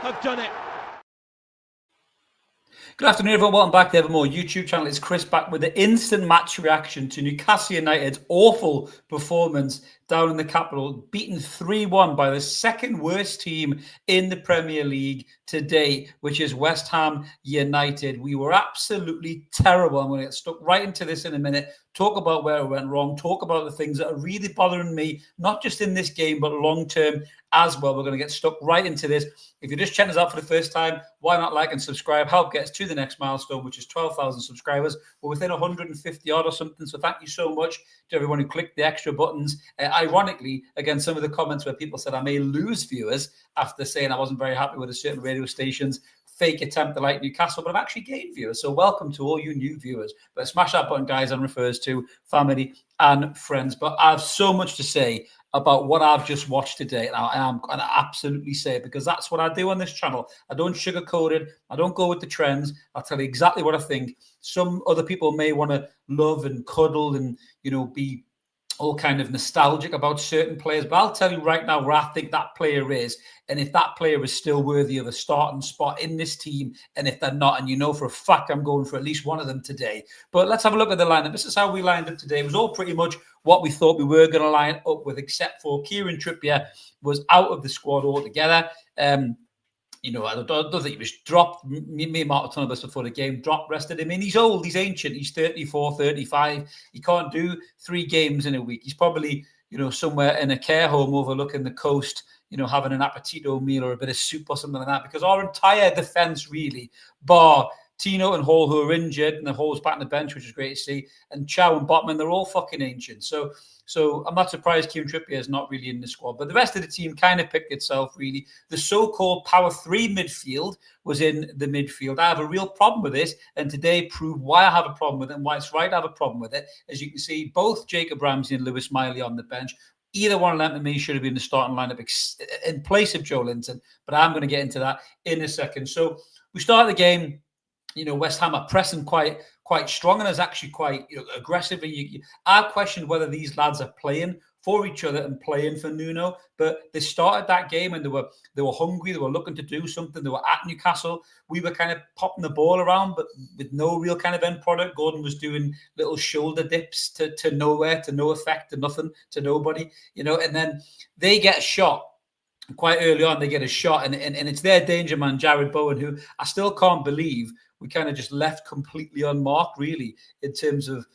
have done it. Good afternoon, everyone. Welcome back to Evermore YouTube channel. It's Chris back with the instant match reaction to Newcastle United's awful performance down in the capital, beaten 3-1 by the second worst team in the Premier League today, which is West Ham United. We were absolutely terrible. I'm going to get stuck right into this in a minute. Talk about where it went wrong. Talk about the things that are really bothering me, not just in this game, but long term as well. We're going to get stuck right into this. If you're just checking us out for the first time, why not like and subscribe? Help get us to the next milestone, which is 12,000 subscribers. We're within 150 odd or something. So thank you so much to everyone who clicked the extra buttons. Ironically, again, some of the comments where people said I may lose viewers after saying I wasn't very happy with a certain radio station's fake attempt to like Newcastle, but I've actually gained viewers. So welcome to all you new viewers. But smash that button, guys, and refers to family and friends. But I have so much to say about what I've just watched today. And I'm going to absolutely say it because that's what I do on this channel. I don't sugarcoat it. I don't go with the trends. I'll tell you exactly what I think. Some other people may want to love and cuddle and, you know, be all kind of nostalgic about certain players, but I'll tell you right now where I think that player is, and if that player is still worthy of a starting spot in this team, and if they're not, and you know for a fact I'm going for at least one of them today. But let's have a look at the lineup. This is how we lined up today. It was all pretty much what we thought we were going to line up with, except for Kieran Trippier was out of the squad altogether. You know, I don't think he was dropped. Me and Mark were talking about this before the game. Dropped, rested him in. He's old. He's ancient. He's 34, 35. He can't do 3 games in a week. He's probably, you know, somewhere in a care home overlooking the coast, you know, having an appetito meal or a bit of soup or something like that. Because our entire defence, really, bar Tino and Hall, who are injured, and the Hall's back on the bench, which is great to see, and Chow and Botman, they're all fucking ancient. So I'm not surprised Kieran Trippier is not really in the squad. But the rest of the team kind of picked itself, really. The so-called power 3 midfield was in the midfield. I have a real problem with this, and today proved why I have a problem with it and why it's right to have a problem with it. As you can see, both Jacob Ramsey and Lewis Miley on the bench. Either one of them, to me, should have been the starting lineup in place of Joe Linton. But I'm going to get into that in a second. So we start the game. You know, West Ham are pressing quite strong and is actually quite, you know, aggressively. I questioned whether these lads are playing for each other and playing for Nuno, but they started that game and they were hungry. They were looking to do something. They were at Newcastle. We were kind of popping the ball around, but with no real kind of end product. Gordon was doing little shoulder dips to nowhere, to no effect, to nothing, to nobody. You know, and then they get a shot. Quite early on, they get a shot, and it's their danger man, Jared Bowen, who I still can't believe we kind of just left completely unmarked, really, in terms of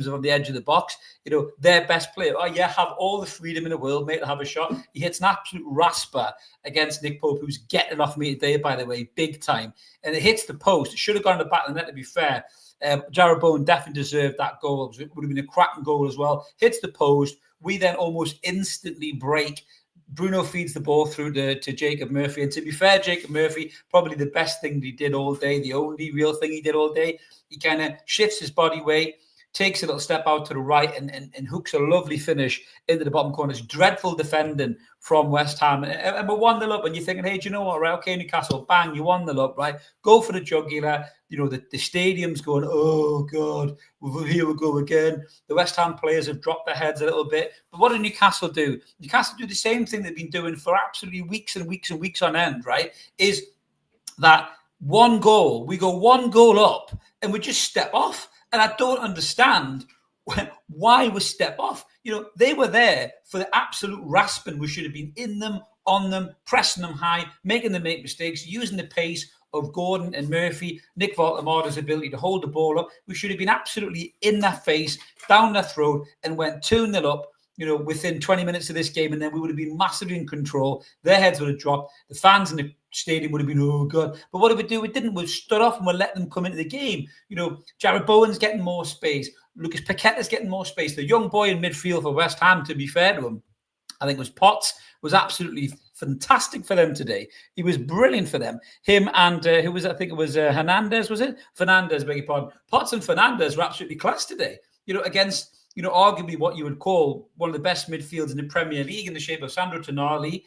on the edge of the box. You know, their best player. Oh yeah, have all the freedom in the world, mate, to have a shot. He hits an absolute rasper against Nick Pope, who's getting off me today, by the way, big time, and it hits the post. It should have gone to the back of the net, to be fair. Jared Bowen definitely deserved that goal. It would have been a cracking goal as well. Hits the post. We then almost instantly break. Bruno feeds the ball through to Jacob Murphy. And to be fair, Jacob Murphy, probably the best thing that he did all day, the only real thing he did all day, he kind of shifts his body weight, takes a little step out to the right and hooks a lovely finish into the bottom corner. It's dreadful defending from West Ham. And we're 1-0 up, and you're thinking, hey, do you know what? Right, okay, Newcastle, bang, you're 1-0 up, right? Go for the jugular. You know, the stadium's going, oh, God, here we go again. The West Ham players have dropped their heads a little bit. But what did Newcastle do? Newcastle do the same thing they've been doing for absolutely weeks and weeks and weeks on end, right? Is that one goal, we go 1 goal up, and we just step off. And I don't understand why we step off. You know, they were there for the absolute rasping. We should have been in them, on them, pressing them high, making them make mistakes, using the pace of Gordon and Murphy, Nick Voltemada's ability to hold the ball up. We should have been absolutely in their face, down their throat, and went 2-0 up, you know, within 20 minutes of this game, and then we would have been massively in control. Their heads would have dropped. The fans in the stadium would have been, oh, God. But what did we do? We didn't. We stood off and we let them come into the game. You know, Jared Bowen's getting more space. Lucas Paqueta's getting more space. The young boy in midfield for West Ham, to be fair to him, I think it was Potts, was absolutely fantastic for them today. He was brilliant for them. Him and who was, I think it was Hernandez, was it? Fernandez, beg your pardon. Potts and Fernandez were absolutely class today, you know, against, you know, arguably what you would call one of the best midfields in the Premier League in the shape of Sandro Tonali.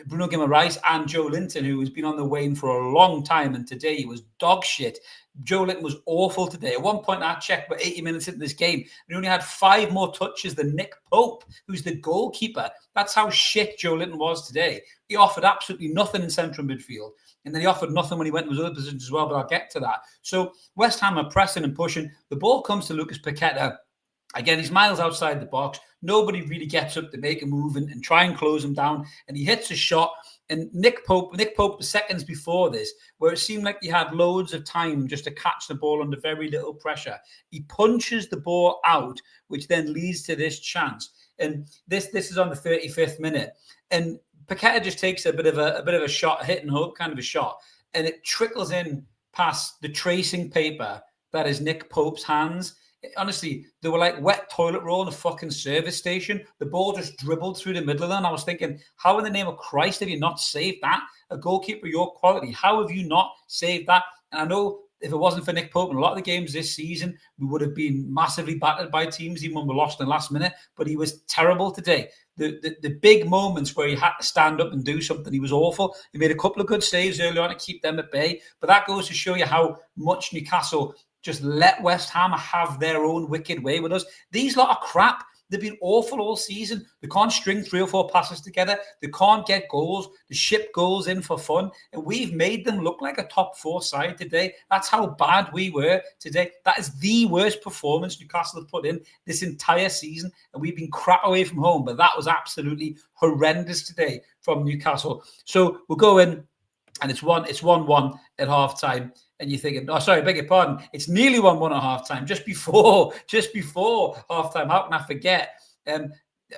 Bruno Guimaraes and Joe Linton, who has been on the wane for a long time, and today he was dog shit. Joe Linton was awful today. At one point, I checked, we're 80 minutes into this game, and he only had 5 more touches than Nick Pope, who's the goalkeeper. That's how shit Joe Linton was today. He offered absolutely nothing in central midfield, and then he offered nothing when he went to his other positions as well, but I'll get to that. So West Ham are pressing and pushing. The ball comes to Lucas Paqueta. Again, he's miles outside the box. Nobody really gets up to make a move and try and close him down. And he hits a shot. And Nick Pope, seconds before this, where it seemed like he had loads of time just to catch the ball under very little pressure, he punches the ball out, which then leads to this chance. And this is on the 35th minute. And Paqueta just takes a bit of a shot, a hit and hope kind of a shot, and it trickles in past the tracing paper that is Nick Pope's hands. Honestly, they were like wet toilet roll in a fucking service station. The ball just dribbled through the middle of them. I was thinking, how in the name of Christ have you not saved that? A goalkeeper your quality, how have you not saved that? And I know if it wasn't for Nick Pope in a lot of the games this season, we would have been massively battered by teams, even when we lost in the last minute. But he was terrible today. The big moments where he had to stand up and do something, he was awful. He made a couple of good saves early on to keep them at bay. But that goes to show you how much Newcastle just let West Ham have their own wicked way with us. These lot are crap. They've been awful all season. They can't string 3 or 4 passes together. They can't get goals. They ship goals in for fun. And we've made them look like a top 4 side today. That's how bad we were today. That is the worst performance Newcastle have put in this entire season. And we've been crap away from home. But that was absolutely horrendous today from Newcastle. So we'll go in, and it's 1-1 at half-time. And you're thinking, oh, sorry, I beg your pardon. It's nearly 1-1 at half-time, just before half-time. How can I forget?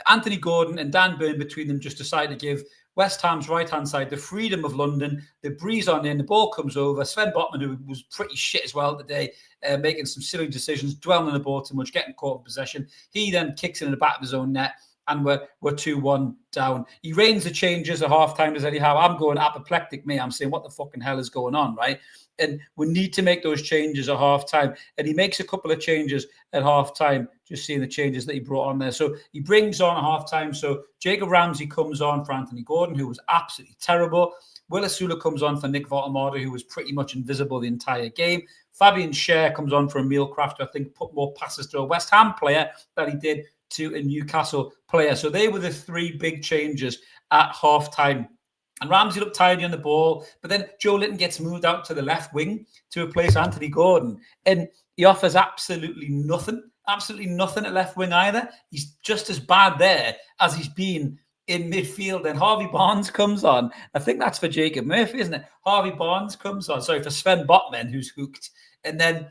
Anthony Gordon and Dan Burn between them just decide to give West Ham's right-hand side the freedom of London. They breeze on in, the ball comes over. Sven Botman, who was pretty shit as well today, making some silly decisions, dwelling on the ball too much, getting caught in possession. He then kicks it in the back of his own net, and we're 2-1 down. He reigns the changes at half-time as anyhow. I'm going apoplectic, me. I'm saying, what the fucking hell is going on, right? And we need to make those changes at half-time. And he makes a couple of changes at half-time, just seeing the changes that he brought on there. So he brings on at half-time. So Jacob Ramsey comes on for Anthony Gordon, who was absolutely terrible. Will Asula comes on for Nick Voltemade, who was pretty much invisible the entire game. Fabian Schär comes on for Emil Kraft, who I think put more passes to a West Ham player than he did to a Newcastle player. So they were the 3 big changes at half-time. And Ramsey looked tidy on the ball, but then Joe Linton gets moved out to the left wing to replace Anthony Gordon. And he offers absolutely nothing at left wing either. He's just as bad there as he's been in midfield. And Harvey Barnes comes on. I think that's for Jacob Murphy, isn't it? Harvey Barnes comes on. Sorry, for Sven Botman, who's hooked. And then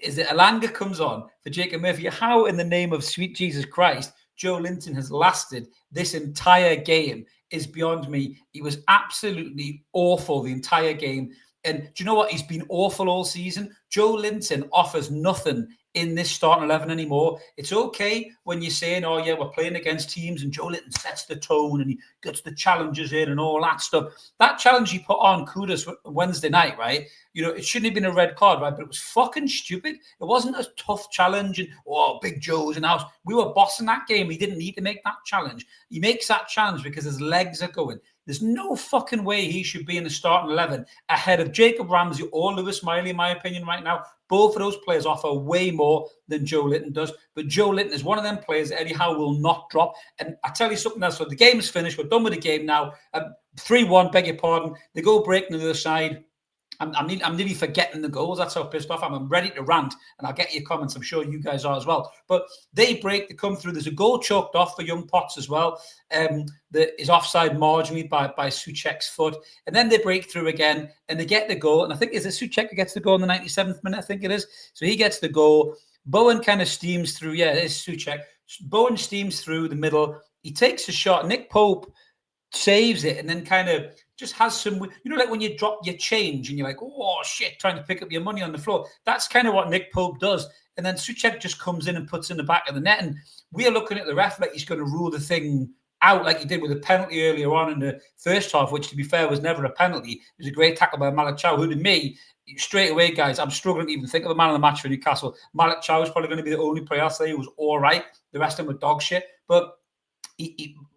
is it Alanga comes on for Jacob Murphy? How in the name of sweet Jesus Christ Joe Linton has lasted this entire game is beyond me. He was absolutely awful the entire game. And do you know what? He's been awful all season. Joe Linton offers nothing in this starting 11 anymore. It's okay when you're saying, oh, yeah, we're playing against teams and Joe Linton sets the tone and he gets the challenges in and all that stuff. That challenge he put on Kudus Wednesday night, right? You know, it shouldn't have been a red card, right? But it was fucking stupid. It wasn't a tough challenge and, oh, Big Joe's in the house. We were bossing that game. He didn't need to make that challenge. He makes that challenge because his legs are going. There's no fucking way he should be in the starting 11 ahead of Jacob Ramsey or Lewis Miley, in my opinion, right now. Both of those players offer way more than Joe Linton does. But Joe Linton is one of them players that Eddie Howe will not drop. And I tell you something else. So the game is finished. We're done with the game now. 3-1, beg your pardon. They go breaking to the other side. I'm nearly forgetting the goals. That's how pissed off I'm ready to rant, and I'll get your comments. I'm sure you guys are as well. But they break, they come through. There's a goal choked off for Young Potts as well. That is offside marginally by Souček's foot. And then they break through again, and they get the goal. And I think, is it Souček who gets the goal in the 97th minute? I think it is. So he gets the goal. Bowen kind of steams through. Yeah, it is Souček. Bowen steams through the middle. He takes a shot. Nick Pope saves it, and then kind of just has some, you know, like when you drop your change and you're like, oh shit, trying to pick up your money on the floor. That's kind of what Nick Pope does. And then Souček just comes in and puts in the back of the net. And we are looking at the ref like he's going to rule the thing out like he did with a penalty earlier on in the first half, which to be fair was never a penalty. It was a great tackle by Malik Chow, who to me, straight away, guys, I'm struggling to even think of a man of the match for Newcastle. Malik Chow is probably going to be the only player I'll say who was all right. The rest of them were dog shit. But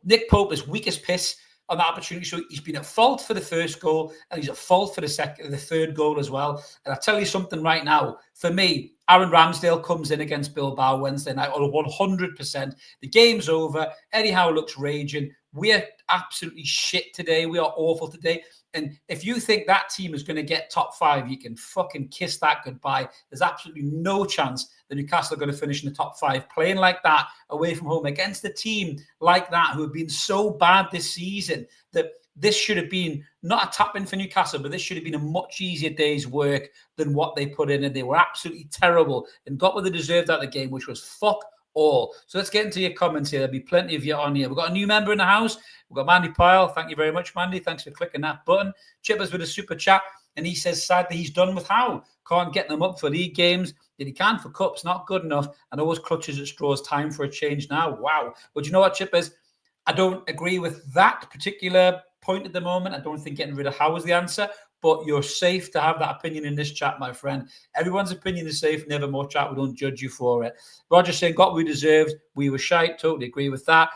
Nick Pope is weak as piss. on that opportunity. So he's been at fault for the first goal, and he's at fault for the third goal as well. And I tell you something right now, for me, Aaron Ramsdale comes in against Bilbao Wednesday night, or 100%. The game's over. Eddie Howe looks raging. We're absolutely shit today. We are awful today. And if you think that team is going to get top 5, you can fucking kiss that goodbye. There's absolutely no chance that Newcastle are going to finish in the top 5 playing like that away from home against a team like that who have been so bad this season that this should have been not a tap-in for Newcastle, but this should have been a much easier day's work than what they put in. And they were absolutely terrible and got what they deserved out of the game, which was fuck all. So let's get into your comments here. There'll be plenty of you on here. We've got a new member in the house. We've got Mandy Pyle. Thank you very much, Mandy. Thanks for clicking that button. Chippers with a super chat. And he says, sadly, he's done with Howe. Can't get them up for league games. That he can for cups, not good enough. And always clutches at straws. Time for a change now. Wow. But you know what, Chippers? I don't agree with that particular point at the moment. I don't think getting rid of Howe is the answer. But you're safe to have that opinion in this chat, my friend. Everyone's opinion is safe. Never more chat. We don't judge you for it. Roger saying, got what we deserved. We were shite. Totally agree with that.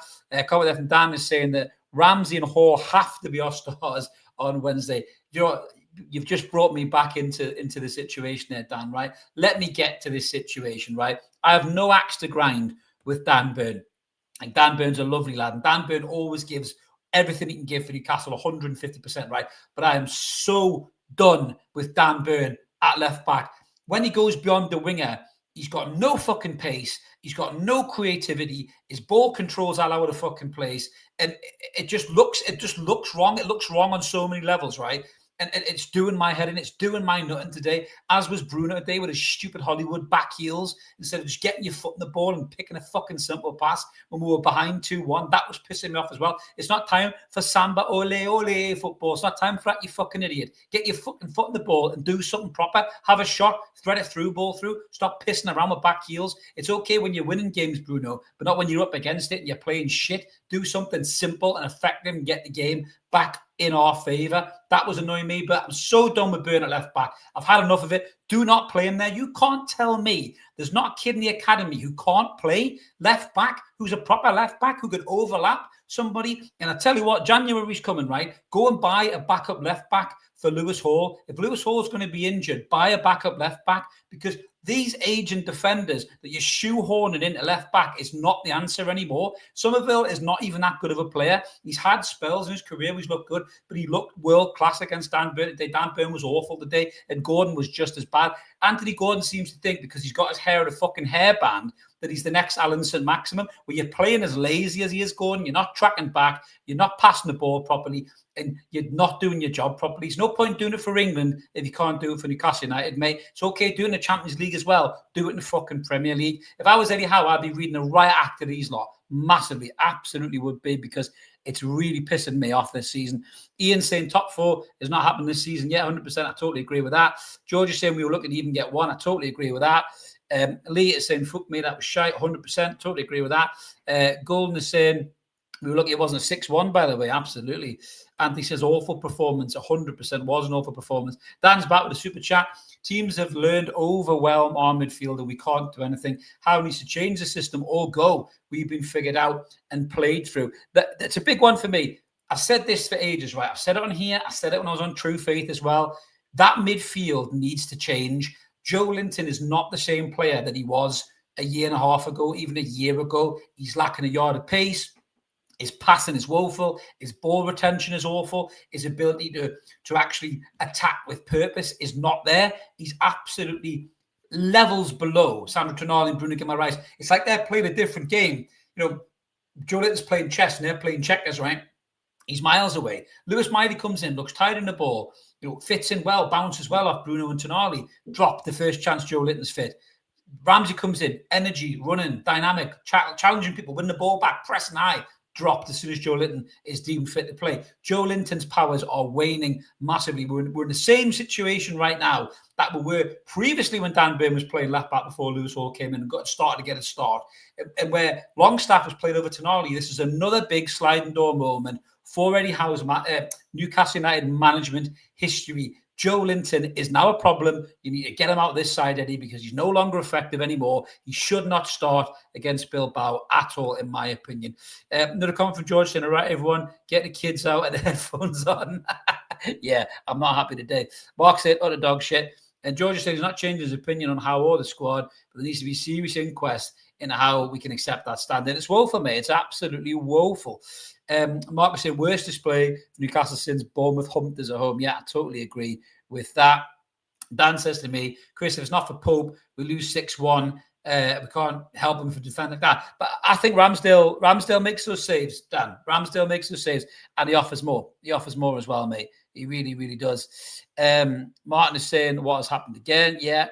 Comment there from Dan is saying that Ramsey and Hall have to be our stars on Wednesday. You know, you've just brought me back into the situation there, Dan, right? Let me get to this situation, right? I have no axe to grind with Dan Burn. And Dan Burn's a lovely lad. And Dan Burn always gives everything he can give for Newcastle, 150%, right? But I am so done with Dan Burn at left back. When he goes beyond the winger, he's got no fucking pace. He's got no creativity. His ball control's all over the fucking place. And it just looks wrong. It looks wrong on so many levels, right? And it's doing my head and it's doing my nutting today, as was Bruno today with his stupid Hollywood back heels. Instead of just getting your foot in the ball and picking a fucking simple pass when we were behind 2-1, that was pissing me off as well. It's not time for samba ole ole football. It's not time for that, you fucking idiot. Get your fucking foot in the ball and do something proper. Have a shot, thread it through, ball through. Stop pissing around with back heels. It's okay when you're winning games, Bruno, but not when you're up against it and you're playing shit. Do something simple and effective and get the game back in our favour. That was annoying me, but I'm so done with Burn at left back. I've had enough of it. Do not play him there. You can't tell me there's not a kid in the academy who can't play left back, who's a proper left back, who could overlap somebody. And I tell you what, January's coming, right? Go and buy a backup left back for Lewis Hall. If Lewis Hall is going to be injured, buy a backup left back, because these aging defenders that you're shoehorning into left back is not the answer anymore. Somerville is not even that good of a player. He's had spells in his career where he's looked good, but he looked world class against Dan Burn today. Dan Burn was awful today, and Gordon was just as bad. Anthony Gordon seems to think because he's got his hair in a fucking hairband that he's the next Alan St. Maximum. Well, you're playing as lazy as he is, Gordon. You're not tracking back. You're not passing the ball properly. And you're not doing your job properly. There's no point doing it for England if you can't do it for Newcastle United, mate. It's okay doing the Champions League as well. Do it in the fucking Premier League. If I was Eddie Howe, I'd be reading a riot act of these lot. Massively. Absolutely would be, because it's really pissing me off this season. Ian saying top 4 is not happening this season. Yeah, 100%. I totally agree with that. George is saying we were looking to even get 1. I totally agree with that. Lee is saying, fuck me, that was shite. 100%. Totally agree with that. Golden is saying, we were lucky it wasn't a 6-1, by the way. Absolutely. Anthony says, awful performance. 100% was an awful performance. Dan's back with a super chat. Teams have learned overwhelm our midfielder. We can't do anything. How needs to change the system or go? We've been figured out and played through. That's a big one for me. I've said this for ages, right? I've said it on here. I said it when I was on True Faith as well. That midfield needs to change. Joe Linton is not the same player that he was a year and a half ago, even a year ago. He's lacking a yard of pace. His passing is woeful. His ball retention is awful. His ability to actually attack with purpose is not there. He's absolutely levels below Sandro Tonali and Bruno Guimaraes. It's like they're playing a different game. You know, Joe Linton's playing chess and they're playing checkers, right? He's miles away. Lewis Miley comes in, looks tired in the ball, you know, fits in well, bounces well off Bruno and Tonali. Dropped the first chance Joe Linton's fit. Ramsey comes in, energy, running, dynamic, challenging people, winning the ball back, pressing high. Dropped as soon as Joe Linton is deemed fit to play. Joe Linton's powers are waning massively. We're in the same situation right now that we were previously when Dan Burn was playing left back before Lewis Hall came in and started to get a start. And where Longstaff was playing over Tonali, this is another big sliding door moment for Eddie Howe's Newcastle United management history. Joe Linton is now a problem. You need to get him out this side, Eddie, because he's no longer effective anymore. He should not start against Bilbao at all, in my opinion. Another comment from George saying, all right, everyone, get the kids out and the headphones on. Yeah, I'm not happy today. Mark said, utter dog shit. And George said he's not changing his opinion on how or the squad, but there needs to be serious inquest into how we can accept that standard. It's woeful, mate. It's absolutely woeful. Marcus said, worst display Newcastle since Bournemouth humped us at home. Yeah, I totally agree with that. Dan says to me, Chris, if it's not for Pope, we lose 6-1. We can't help him for defending like that. But I think Ramsdale makes those saves, Dan. Ramsdale makes those saves, and he offers more. He offers more as well, mate. He really, really does. Martin is saying, what has happened again? Yeah.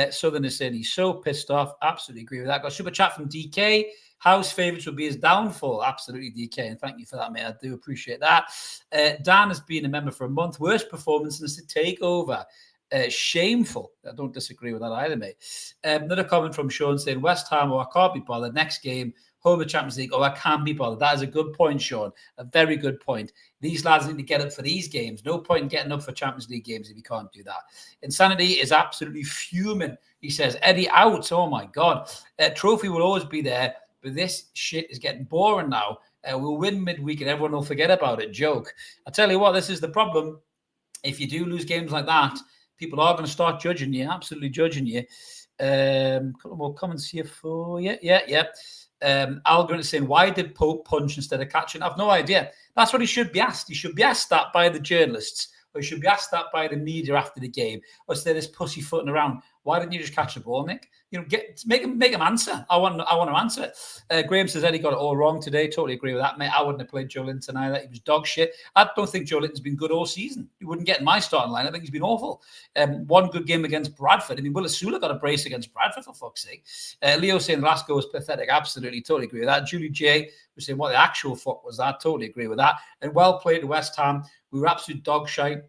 Southern is saying he's so pissed off. Absolutely agree with that. Got a super chat from DK. House favourites will be his downfall. Absolutely, DK. And thank you for that, mate. I do appreciate that. Dan has been a member for a month. Worst performance since the takeover. Shameful. I don't disagree with that either, mate. Another comment from Sean saying, West Ham, I can't be bothered. Next game, home of Champions League, I can't be bothered. That is a good point, Sean. A very good point. These lads need to get up for these games. No point in getting up for Champions League games if you can't do that. Insanity is absolutely fuming. He says, Eddie out. Oh, my God. Trophy will always be there, but this shit is getting boring now. We'll win midweek and everyone will forget about it. Joke. I tell you what, this is the problem. If you do lose games like that, people are going to start judging you, absolutely judging you. A couple more comments here for you. Yeah. Algren is saying, why did Pope punch instead of catching? I've no idea. That's what he should be asked. He should be asked that by the journalists, or he should be asked that by the media after the game, or instead of this pussyfooting around. Why didn't you just catch the ball, Nick? Make him answer. I want to answer it. Graham says Eddie got it all wrong today. Totally agree with that, mate. I wouldn't have played Joe Linton either. He was dog shit. I don't think Joe Linton's been good all season. He wouldn't get in my starting line. I think he's been awful. One good game against Bradford. I mean, Will Asula got a brace against Bradford, for fuck's sake. Leo saying the last goal was pathetic. Absolutely, totally agree with that. Julie J was saying, what the actual fuck was that? Totally agree with that. And well played to West Ham. We were absolute dog shite.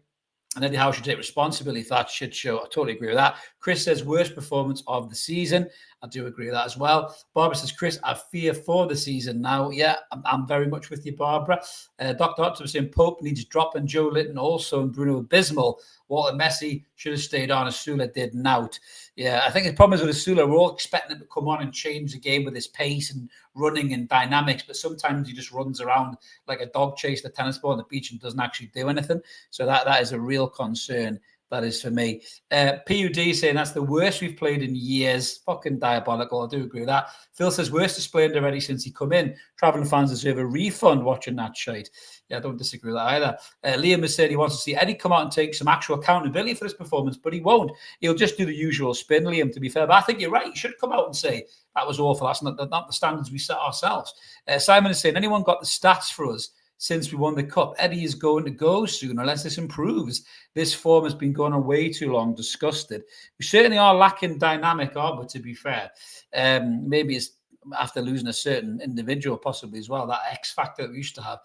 And Eddie Howe should take responsibility for that shit show. I totally agree with that. Chris says, worst performance of the season. I do agree with that as well. Barbara says, Chris, I fear for the season now. Yeah, I'm very much with you, Barbara. Dr. Hudson was saying, Pope needs dropping Joe Linton also and Bruno Abysmal. Walter Messi should have stayed on. Asula did not. Yeah, I think the problem is with Asula, we're all expecting him to come on and change the game with his pace and running and dynamics, but sometimes he just runs around like a dog chasing a tennis ball on the beach and doesn't actually do anything. So that is a real concern. That is for me. PUD saying that's the worst we've played in years. Fucking diabolical. I do agree with that. Phil says worst display already since he come in. Travelling fans deserve a refund watching that shite. Yeah, I don't disagree with that either. Liam has said he wants to see Eddie come out and take some actual accountability for his performance, but he won't. He'll just do the usual spin, Liam, to be fair. But I think you're right. He should come out and say that was awful. That's not the standards we set ourselves. Simon is saying, anyone got the stats for us since we won the cup? Eddie is going to go soon unless this improves. This form has been going on way too long. Disgusted. We certainly are lacking dynamic, aren't we, to be fair? Maybe it's after losing a certain individual possibly as well, that X factor that we used to have.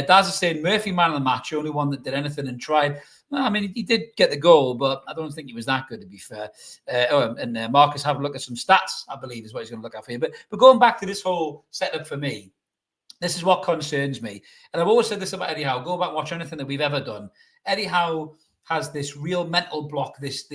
Daz is saying Murphy man of the match, only one that did anything and tried. Well, I mean, he did get the goal, but I don't think he was that good, to be fair. Marcus, have a look at some stats, I believe, is what he's going to look at for you. But going back to this whole setup for me, this is what concerns me. And I've always said this about Eddie Howe. Go back and watch anything that we've ever done. Eddie Howe has this real mental block, this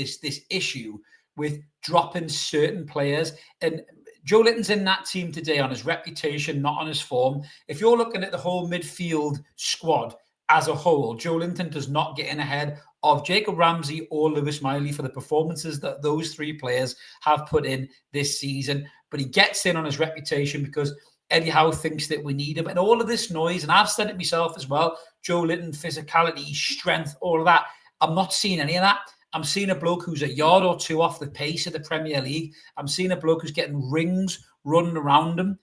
issue with dropping certain players. And Joe Linton's in that team today on his reputation, not on his form. If you're looking at the whole midfield squad as a whole, Joe Linton does not get in ahead of Jacob Ramsey or Lewis Miley for the performances that those three players have put in this season. But he gets in on his reputation because Eddie Howe thinks that we need him. And all of this noise, and I've said it myself as well, Joe Linton, physicality, strength, all of that. I'm not seeing any of that. I'm seeing a bloke who's a yard or two off the pace of the Premier League. I'm seeing a bloke who's getting rings running around him,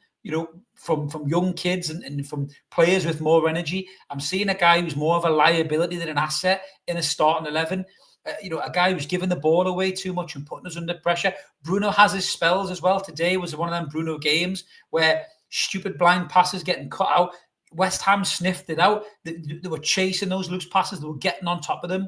from young kids and from players with more energy. I'm seeing a guy who's more of a liability than an asset in a starting 11. A guy who's giving the ball away too much and putting us under pressure. Bruno has his spells as well. Today was one of them Bruno games where stupid blind passes getting cut out. West Ham sniffed it out. They were chasing those loose passes. They were getting on top of them.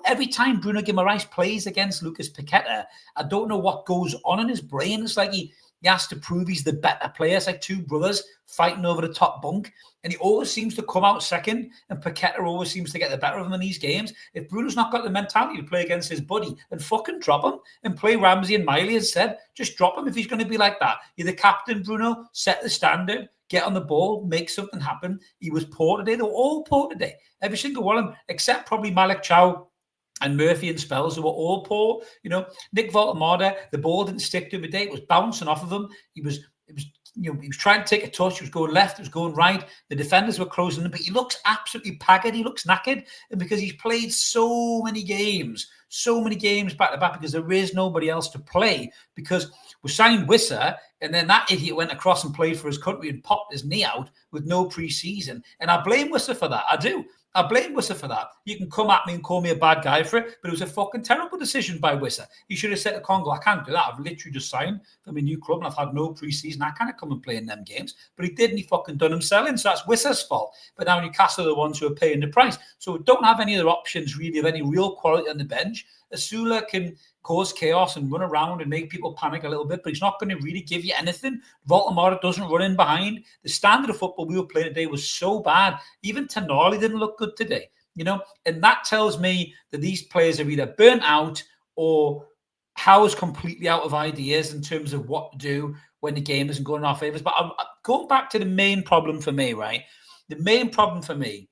Every time Bruno Guimaraes plays against Lucas Paqueta, I don't know what goes on in his brain. It's like he He has to prove he's the better player. It's like two brothers fighting over the top bunk. And he always seems to come out second. And Paqueta always seems to get the better of him in these games. If Bruno's not got the mentality to play against his buddy, then fucking drop him and play Ramsey and Miley instead. Just drop him if he's going to be like that. You're the captain, Bruno. Set the standard. Get on the ball. Make something happen. He was poor today. They were all poor today. Every single one of them, except probably Malik Chow and Murphy and Spells, who were all poor. You know, Nick Voltemada, the ball didn't stick to him today. It was bouncing off of him. He was trying to take a touch. He was going left. He was going right. The defenders were closing him, but he looks absolutely haggard. He looks knackered. And because he's played so many games back to back, because there is nobody else to play, because we signed Wissa, and then that idiot went across and played for his country and popped his knee out with no pre-season. And I blame Wissa for that. I do. I blame Wissa for that. You can come at me and call me a bad guy for it, but it was a fucking terrible decision by Wissa. He should have said to Congo, I can't do that. I've literally just signed for my new club and I've had no pre-season. I can't come and play in them games. But he did, and he fucking done himself in. So that's Wissa's fault. But now Newcastle are the ones who are paying the price. So we don't have any other options really of any real quality on the bench. Asula can cause chaos and run around and make people panic a little bit, but he's not going to really give you anything. Voltemada doesn't run in behind. The standard of football we were playing today was so bad. Even Tonali didn't look good today, you know, and that tells me that these players are either burnt out or Howe's completely out of ideas in terms of what to do when the game isn't going in our favours. But I'm going back to the main problem for me, right? The main problem for me,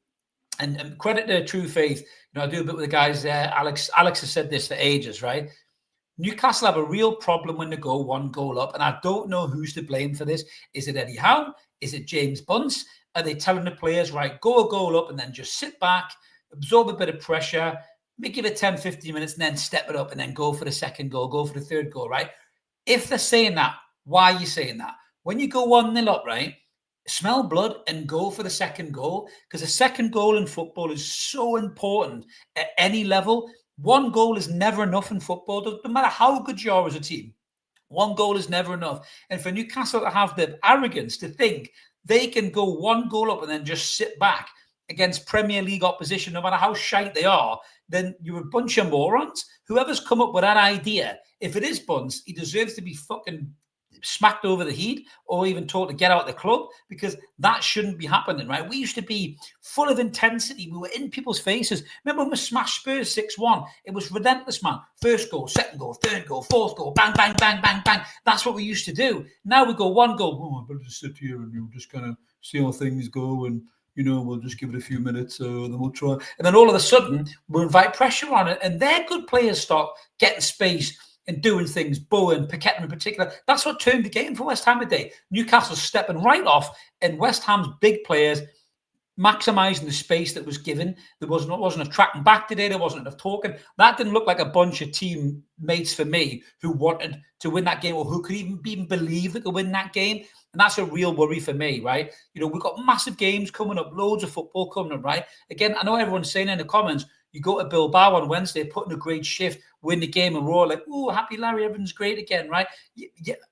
and credit to True Faith, you know, I do a bit with the guys there. Alex has said this for ages, right? Newcastle have a real problem when they go one goal up, and I don't know who's to blame for this. Is it Eddie Howe? Is it James Bunce? Are they telling the players, right, go a goal up and then just sit back, absorb a bit of pressure, give it 10, 15 minutes, and then step it up and then go for the second goal, go for the third goal, right? If they're saying that, why are you saying that? When you go 1-0 up, right, smell blood and go for the second goal, because the second goal in football is so important at any level. One goal is never enough in football. No matter how good you are as a team, one goal is never enough. And for Newcastle to have the arrogance to think they can go one goal up and then just sit back against Premier League opposition, no matter how shite they are, then you're a bunch of morons. Whoever's come up with that idea, if it is Bunce, he deserves to be fucking smacked over the head or even told to get out of the club, because that shouldn't be happening, right? We used to be full of intensity. We were in people's faces. Remember when we smashed Spurs 6-1? It was relentless, man. First goal, second goal, third goal, fourth goal, bang, bang, bang, bang, bang. That's what we used to do. Now we go one goal. Oh, I better just sit here and just kind of see how things go, and you know, we'll just give it a few minutes, then we'll try. And then all of a sudden, we'll invite pressure on it, and their good players start getting space and doing things. Bowen, Paqueta in particular. That's what turned the game for West Ham today. Newcastle stepping right off, and West Ham's big players maximising the space that was given. There wasn't a tracking back today. There wasn't enough talking. That didn't look like a bunch of teammates for me who wanted to win that game or who could even believe they could win that game. And that's a real worry for me, right? You know, we've got massive games coming up, loads of football coming up, right? Again, I know everyone's saying in the comments, you go to Bilbao on Wednesday, put in a great shift, win the game, and we're all like, oh, happy Larry, everything's great again, right?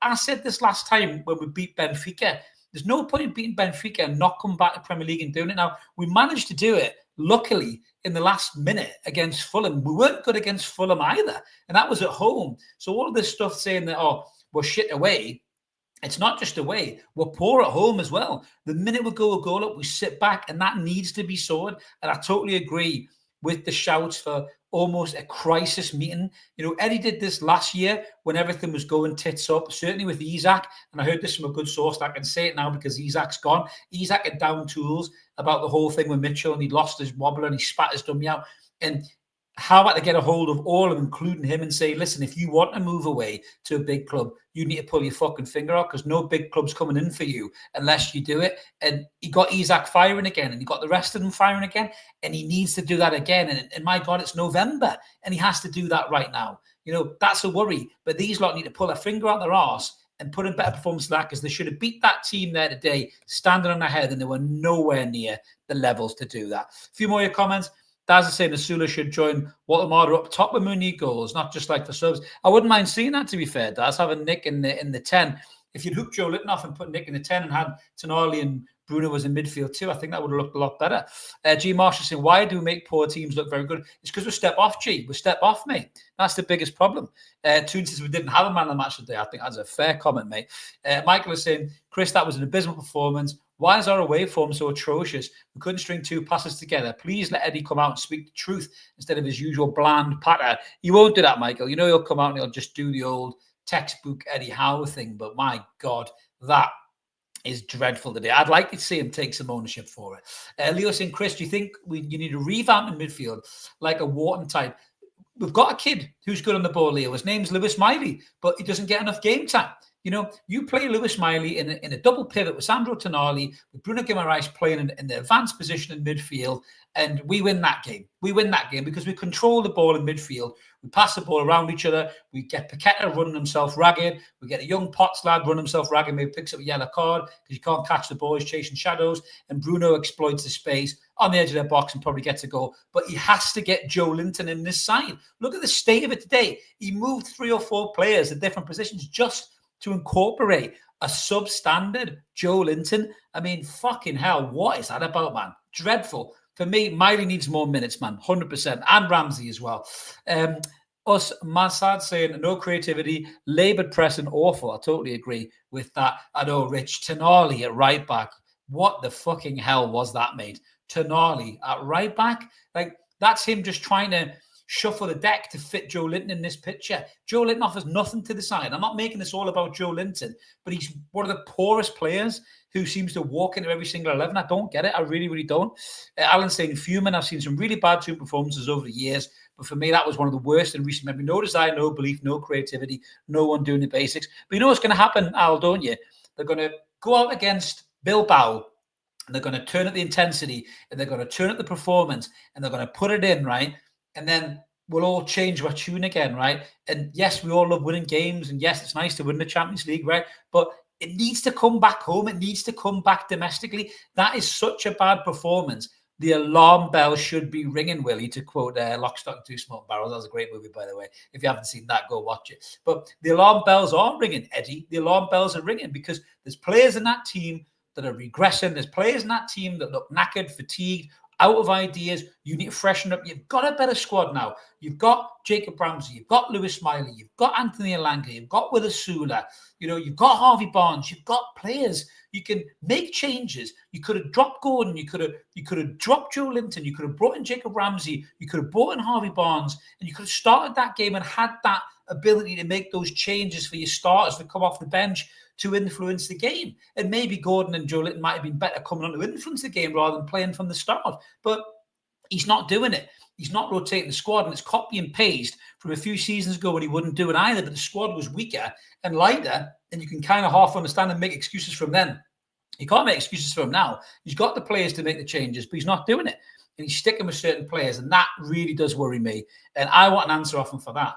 I said this last time when we beat Benfica. There's no point in beating Benfica and not coming back to Premier League and doing it. Now, we managed to do it, luckily, in the last minute against Fulham. We weren't good against Fulham either, and that was at home. So all of this stuff saying that, oh, we're shit away, it's not just away. We're poor at home as well. The minute we go a goal up, we sit back, and that needs to be sorted. And I totally agree with the shouts for almost a crisis meeting. You know, Eddie did this last year when everything was going tits up, certainly with Isak. And I heard this from a good source that I can say it now because Isak's gone. Isak had down tools about the whole thing with Mitchell, and he lost his wobbler and he spat his dummy out. And how about to get a hold of all of them, including him, and say, listen, if you want to move away to a big club, you need to pull your fucking finger out, because no big club's coming in for you unless you do it. And he got Isak firing again, and he got the rest of them firing again, and he needs to do that again. And my God, it's November, and he has to do that right now. You know, that's a worry. But these lot need to pull a finger out their arse and put in better performance than that, because they should have beat that team there today, standing on their head, and they were nowhere near the levels to do that. A few more of your comments. Daz is saying Asula should join Voltemada up top with Mooney goals, not just like the subs. I wouldn't mind seeing that, to be fair, Daz, having Nick in the 10. If you'd hooked Joe Litton off and put Nick in the 10 and had Tonali and Bruno was in midfield too. I think that would have looked a lot better. G. Marshall saying, why do we make poor teams look very good? It's because we step off, G. We step off, mate. That's the biggest problem. Toon says we didn't have a man of the match today. I think that's a fair comment, mate. Michael is saying, Chris, that was an abysmal performance. Why is our away form so atrocious? We couldn't string 2 passes together. Please let Eddie come out and speak the truth instead of his usual bland patter. He won't do that, Michael. You know he'll come out and he'll just do the old textbook Eddie Howe thing. But my God, that is dreadful today. I'd like to see him take some ownership for it. Leo saying, Chris, do you think you need a revamp in midfield like a Wharton type? We've got a kid who's good on the ball, Leo. His name's Lewis Miley, but he doesn't get enough game time. You know, you play Lewis Miley in a double pivot with Sandro Tonali, with Bruno Guimaraes playing in the advanced position in midfield, and we win that game. We win that game because we control the ball in midfield. We pass the ball around each other. We get Paqueta running himself ragged. We get a young Potts lad running himself ragged, maybe picks up a yellow card because he can't catch the ball. He's chasing shadows. And Bruno exploits the space on the edge of their box and probably gets a goal. But he has to get Joe Linton in this side. Look at the state of it today. He moved 3 or 4 players at different positions just to incorporate a substandard Joe Linton. I mean, fucking hell, what is that about, man? Dreadful. For me, Miley needs more minutes, man, 100%, and Ramsey as well. Us, Massad saying no creativity, laboured pressing, awful. I totally agree with that. I know, Rich. Tonali at right back. What the fucking hell was that, mate? Tonali at right back? Like, that's him just trying to shuffle the deck to fit Joe Linton in this picture. Joe Linton offers nothing to the side. I'm not making this all about Joe Linton, but he's one of the poorest players who seems to walk into every single 11. I don't get it. I really, really don't. Alan's saying, fuming. I've seen some really bad team performances over the years, but for me, that was one of the worst in recent memory. No desire, no belief, no creativity, no one doing the basics. But you know what's going to happen, Al, don't you? They're going to go out against Bilbao, and they're going to turn up the intensity, and they're going to turn up the performance, and they're going to put it in, right? And then we'll all change our tune again, right? And yes, we all love winning games. And yes, it's nice to win the Champions League, right? But it needs to come back home. It needs to come back domestically. That is such a bad performance. The alarm bell should be ringing, Willie, to quote Lock, Stock, and Two Smoking Barrels. That was a great movie, by the way. If you haven't seen that, go watch it. But the alarm bells are ringing, Eddie. The alarm bells are ringing because there's players in that team that are regressing. There's players in that team that look knackered, fatigued, out of ideas. You need to freshen up. You've got a better squad now. You've got Jacob Ramsey. You've got Lewis Miley. You've got Anthony Elanga. You've got Willis Sula. You know, you've got Harvey Barnes. You've got players. You can make changes. You could have dropped Gordon. You could have dropped Joe Linton. You could have brought in Jacob Ramsey. You could have brought in Harvey Barnes, and you could have started that game and had that ability to make those changes for your starters to come off the bench to influence the game. And maybe Gordon and Joe Linton might have been better coming on to influence the game rather than playing from the start. But he's not doing it. He's not rotating the squad, and it's copy and paste from a few seasons ago when he wouldn't do it either. But the squad was weaker and lighter, and you can kind of half understand and make excuses from then. You can't make excuses for him now. He's got the players to make the changes, but he's not doing it. And he's sticking with certain players, and that really does worry me. And I want an answer off him for that.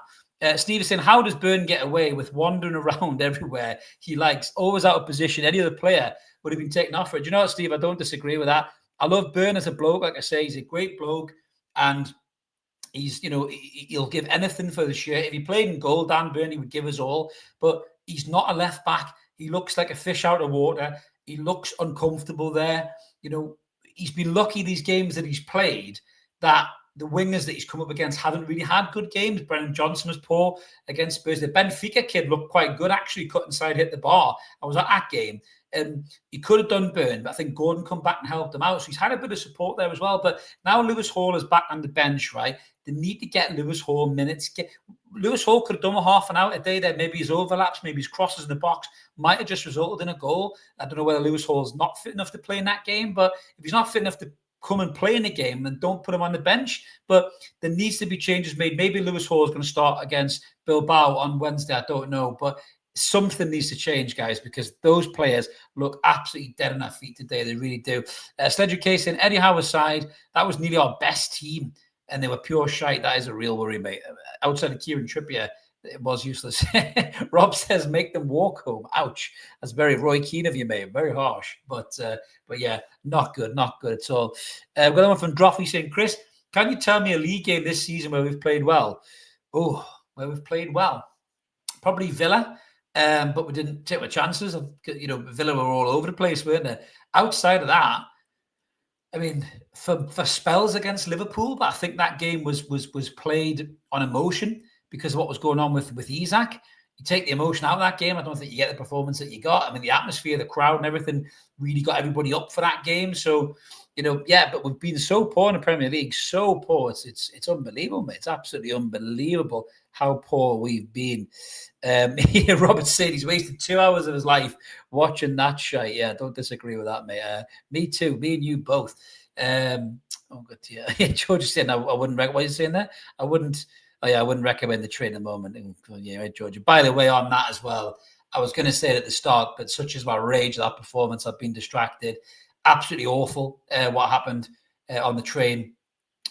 Steve is saying, how does Byrne get away with wandering around everywhere he likes, always out of position? Any other player would have been taken off for it. Do you know what, Steve? I don't disagree with that. I love Byrne as a bloke. Like I say, he's a great bloke, and he's, you know, he'll give anything for the shirt. If he played in goal, Dan Byrne, he would give us all. But he's not a left back. He looks like a fish out of water. He looks uncomfortable there. You know, he's been lucky these games that he's played that the wingers that he's come up against haven't really had good games. Brennan Johnson was poor against Spurs. The Benfica kid looked quite good, actually, cut inside, hit the bar. I was at that game. And he could have done Byrne, but I think Gordon come back and helped him out. So he's had a bit of support there as well. But now Lewis Hall is back on the bench, right? They need to get Lewis Hall minutes. Lewis Hall could have done a half an hour a day there. Maybe his overlaps, maybe his crosses in the box might have just resulted in a goal. I don't know whether Lewis Hall's not fit enough to play in that game, but if he's not fit enough to come and play in the game, then don't put him on the bench. But there needs to be changes made. Maybe Lewis Hall is going to start against Bilbao on Wednesday. I don't know. But something needs to change, guys, because those players look absolutely dead on their feet today. They really do. Sledger Case saying, Eddie Howe's side, that was nearly our best team, and they were pure shite. That is a real worry, mate. Outside of Kieran Trippier, it was useless. Rob says, make them walk home. Ouch. That's very Roy Keane of you, mate. Very harsh. But yeah, not good at all. We've got one from Droffy saying, Chris, can you tell me a league game this season where we've played well? Oh, where we've played well? Probably Villa. But we didn't take our chances. You know, Villa were all over the place, weren't they? outside of that, I mean, for spells against Liverpool, but I think that game was played on emotion because of what was going on with Isak. You take the emotion out of that game, I don't think you get the performance that you got. I mean, the atmosphere, the crowd, and everything really got everybody up for that game. So, but we've been so poor in the Premier League, so poor. It's unbelievable, mate. It's absolutely unbelievable how poor we've been. Robert said he's wasted 2 hours of his life watching that shite. Yeah, don't disagree with that, mate. Me too. Me and you both. Oh, good. Yeah, George is saying I wouldn't. What are you saying there? I wouldn't. Oh yeah, I wouldn't recommend the train at the moment. Yeah, right, George. By the way, on that as well, I was going to say it at the start, but such is my rage at that performance, I've been distracted. Absolutely awful. What happened on the train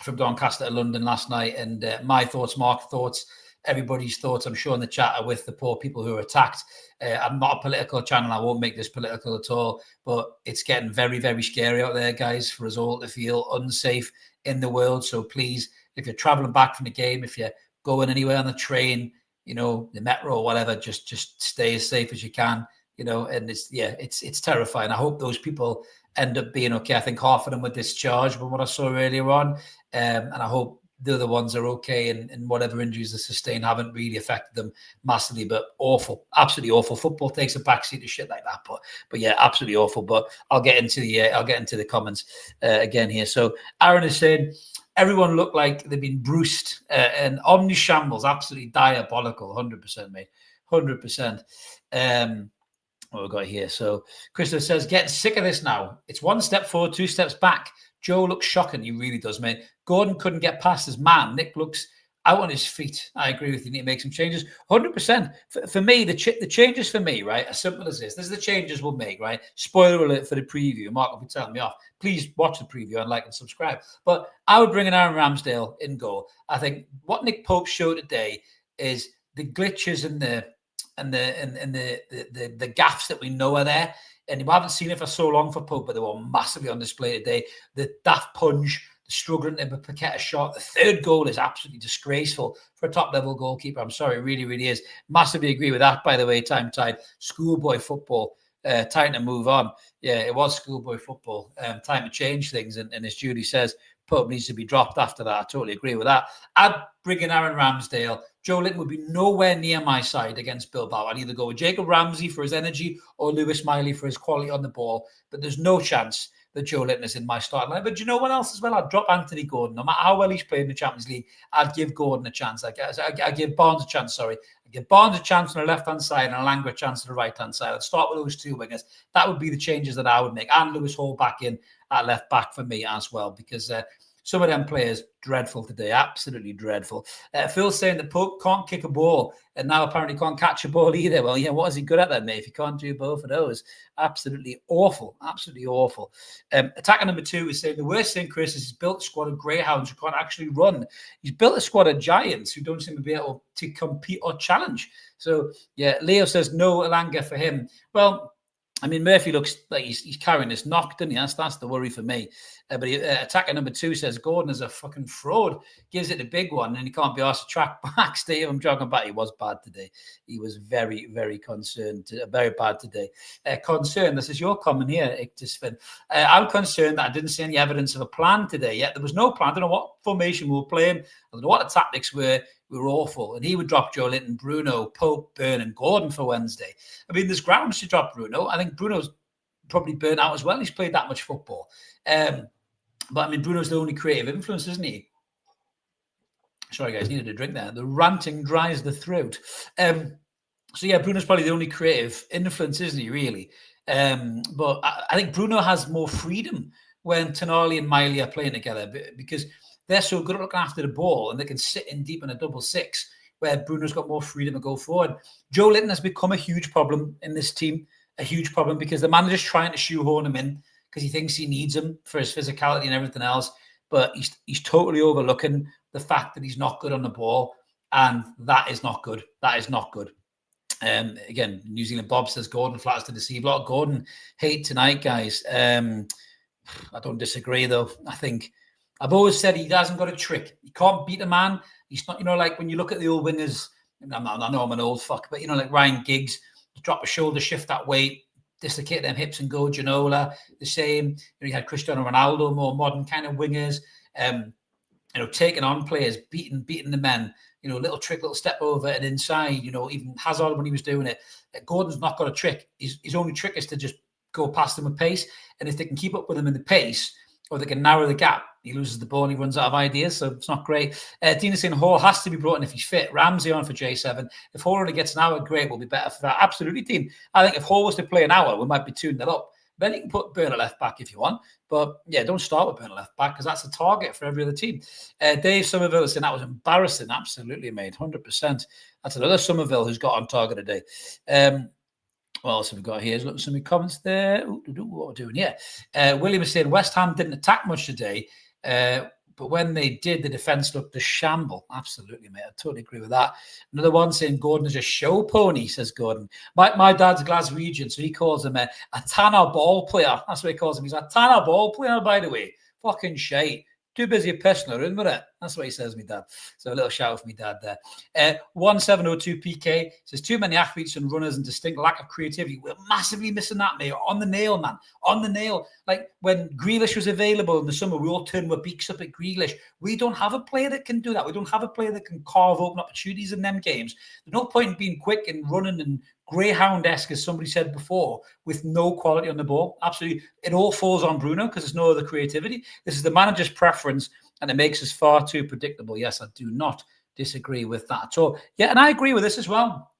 from Doncaster to London last night, and my thoughts, Mark's thoughts, everybody's thoughts, I'm sure, in the chat are with the poor people who are attacked. I'm not a political channel. I won't make this political at all, but it's getting very, very scary out there, guys, for us all to feel unsafe in the world. So please, if you're traveling back from the game, if you're going anywhere on the train, the metro or whatever, just stay as safe as you can, and it's terrifying. I hope those people end up being okay. I think half of them were discharged from what I saw earlier on. And I hope the other ones are okay, and whatever injuries they sustained haven't really affected them massively. But awful, absolutely awful. Football takes a backseat to shit like that. But yeah, absolutely awful. But I'll get into the comments again here. So Aaron is saying everyone looked like they've been bruised and omni shambles, absolutely diabolical. 100%, mate. 100%. What we've got here. So Christopher says, getting sick of this now. It's one step forward, two steps back. Joe looks shocking. He really does, mate. Gordon couldn't get past his man. Nick looks out on his feet. I agree with you. Need to make some changes. 100%. For me, the changes for me, right, as simple as this. This is the changes we'll make, right? Spoiler alert for the preview. Mark will be telling me off. Please watch the preview and like and subscribe. But I would bring in Aaron Ramsdale in goal. I think what Nick Pope showed today is the glitches and the gaffes that we know are there. And we haven't seen it for so long for Pope, but they were massively on display today. The daft punch, the struggling to get a shot. The third goal is absolutely disgraceful for a top-level goalkeeper. I'm sorry, it really, really is. Massively agree with that, by the way, time tide. Schoolboy football. Time to move on. Yeah, it was schoolboy football. Time to change things. And as Judy says, Pope needs to be dropped after that. I totally agree with that. I'd bring in Aaron Ramsdale. Joe Linton would be nowhere near my side against Bilbao. I'd either go with Jacob Ramsey for his energy or Lewis Miley for his quality on the ball. But there's no chance that Joe Linton is in my starting line. But do you know what else as well? I'd drop Anthony Gordon. No matter how well he's played in the Champions League, I'd give Gordon a chance. I'd give Barnes a chance, I'd give Barnes a chance on the left-hand side and Alanga a chance on the right-hand side. I'd start with those two wingers. That would be the changes that I would make. And Lewis Hall back in at left back for me as well, because some of them players, dreadful today, absolutely dreadful. Phil's saying that Pope can't kick a ball and now apparently can't catch a ball either. Well, yeah, what is he good at then, mate, if he can't do both of those? Absolutely awful, absolutely awful. Attacker number 2 is saying the worst thing, Chris, is he's built a squad of greyhounds who can't actually run. He's built a squad of giants who don't seem to be able to compete or challenge. So, yeah, Leo says no Alanga for him. Well, I mean, Murphy looks like he's carrying this knock, doesn't he? That's the worry for me. But attacker number 2 says Gordon is a fucking fraud. Gives it a big one, and he can't be asked to track back. Steve, I'm joking about. He was bad today. He was very, very concerned. Very bad today. Concerned. This is your comment here, Ictisfin. I'm concerned that I didn't see any evidence of a plan today. Yet there was no plan. I don't know what formation we were playing. I don't know what the tactics were. We were awful. And he would drop Joe Linton, Bruno, Pope, Byrne, and Gordon for Wednesday. I mean, there's grounds to drop Bruno. I think Bruno's probably burnt out as well. He's played that much football. But I mean, Bruno's the only creative influence, isn't he? Sorry, guys, needed a drink there. The ranting dries the throat. So yeah, Bruno's probably the only creative influence, isn't he, really? But I think Bruno has more freedom when Tonali and Miley are playing together because they're so good at looking after the ball and they can sit in deep in a double six where Bruno's got more freedom to go forward. Joe Linton has become a huge problem in this team, a huge problem because the manager's trying to shoehorn him in because he thinks he needs him for his physicality and everything else. But he's totally overlooking the fact that he's not good on the ball. And that is not good. That is not good. Again, New Zealand Bob says Gordon flatters to deceive. A lot of Gordon hate tonight, guys. I don't disagree, though. I think I've always said he hasn't got a trick. He can't beat a man. He's not, like when you look at the old wingers, I know I'm an old fuck, but, like Ryan Giggs, you drop a shoulder, shift that weight, dislocate them hips and go. Ginola, the same. You had Cristiano Ronaldo, more modern kind of wingers. Taking on players, beating the men. Little trick, little step over and inside. Even Hazard when he was doing it. Gordon's not got a trick. His only trick is to just go past them with pace. And if they can keep up with him in the pace, or they can narrow the gap, he loses the ball and he runs out of ideas. So it's not great. Dina's saying Hall has to be brought in if he's fit. Ramsey on for J7. If Hall only gets an hour, great. We'll be better for that. Absolutely, Dean. I think if Hall was to play an hour, we might be 2-0 up. Then you can put Burner left back if you want. But yeah, don't start with Burner left back because that's a target for every other team. Dave Somerville is saying that was embarrassing. Absolutely, mate. 100%. That's another Somerville who's got on target today. What else have we got here? Look at some of the comments there. What we're doing, yeah. William is saying West Ham didn't attack much today, but when they did, the defence looked a shamble. Absolutely, mate. I totally agree with that. Another one saying Gordon is a show pony, says Gordon. My dad's a Glaswegian, so he calls him a Tanner ball player. That's what he calls him. He's a Tanner ball player, by the way. Fucking shite. Too busy pissing around with it. That's what he says, me dad. So a little shout out for me dad there. 1702 PK says too many athletes and runners and distinct lack of creativity. We're massively missing that, mate. On the nail, man. On the nail. Like when Grealish was available in the summer, we all turned our beaks up at Grealish. We don't have a player that can do that. We don't have a player that can carve open opportunities in them games. There's no point in being quick and running and Greyhound-esque, as somebody said before, with no quality on the ball. Absolutely. It all falls on Bruno because there's no other creativity. This is the manager's preference, and it makes us far too predictable. Yes, I do not disagree with that at all. Yeah, and I agree with this as well.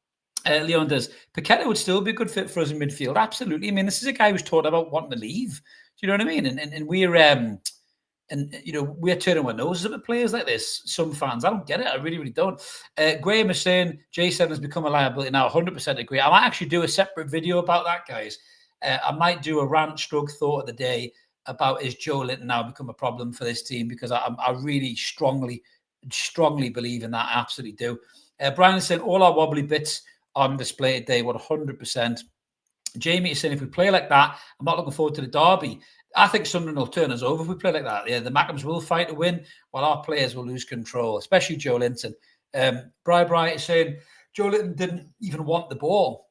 Leon does. Paqueta would still be a good fit for us in midfield. Absolutely. I mean, this is a guy who's talked about wanting to leave. Do you know what I mean? And we're... we're turning our noses up at players like this. Some fans, I don't get it. I really, really don't. Graham is saying J7 has become a liability now. 100% agree. I might actually do a separate video about that, guys. I might do a rant stroke thought of the day about is Joe Linton now become a problem for this team, because I really strongly believe in that. I absolutely do. Brian is saying all our wobbly bits on display today. 100%. Jamie is saying if we play like that, I'm not looking forward to the derby. I think Sunderland will turn us over if we play like that. Yeah, the Mackems will fight to win, while our players will lose control, especially Joe Linton. Bri is saying Joe Linton didn't even want the ball.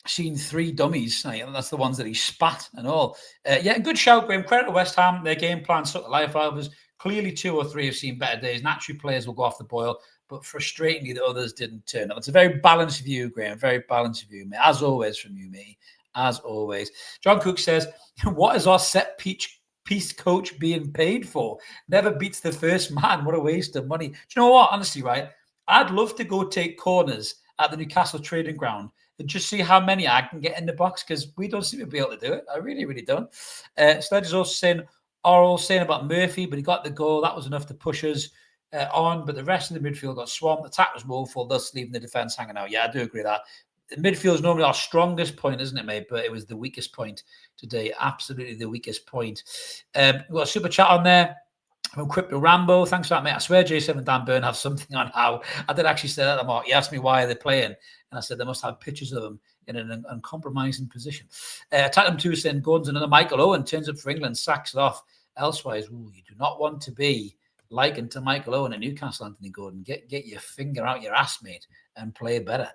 Seen 3 dummies. That's the ones that he spat and all. Yeah, good shout, Graham. Credit to West Ham. Their game plan sucked the life out of us. Clearly 2 or 3 have seen better days. Naturally, players will go off the boil, but frustratingly, the others didn't turn up. It's a very balanced view, Graham. Very balanced view, mate. As always from you, mate. As always. John Cook says, what is our set piece coach being paid for? Never beats the first man. What a waste of money. Do you know what? Honestly, right? I'd love to go take corners at the Newcastle training ground and just see how many I can get in the box, because we don't seem to be able to do it. I really, really don't. Sledge is also saying, are all saying about Murphy, but he got the goal. That was enough to push us on, but the rest of the midfield got swamped. The attack was woeful, thus leaving the defence hanging out. Yeah, I do agree with that. The midfield is normally our strongest point, isn't it, mate? But it was the weakest point today. Absolutely the weakest point. We've got a super chat on there from Crypto Rambo. Thanks for that, mate. I swear J7 and Dan Byrne have something on how. I did actually say that, Mark. He asked me why are they playing, and I said they must have pictures of them in an uncompromising position. Tatum 2 saying Gordon's another Michael Owen, turns up for England, sacks it off. Elsewise, you do not want to be likened to Michael Owen at Newcastle, Anthony Gordon. Get your finger out your ass, mate, and play better.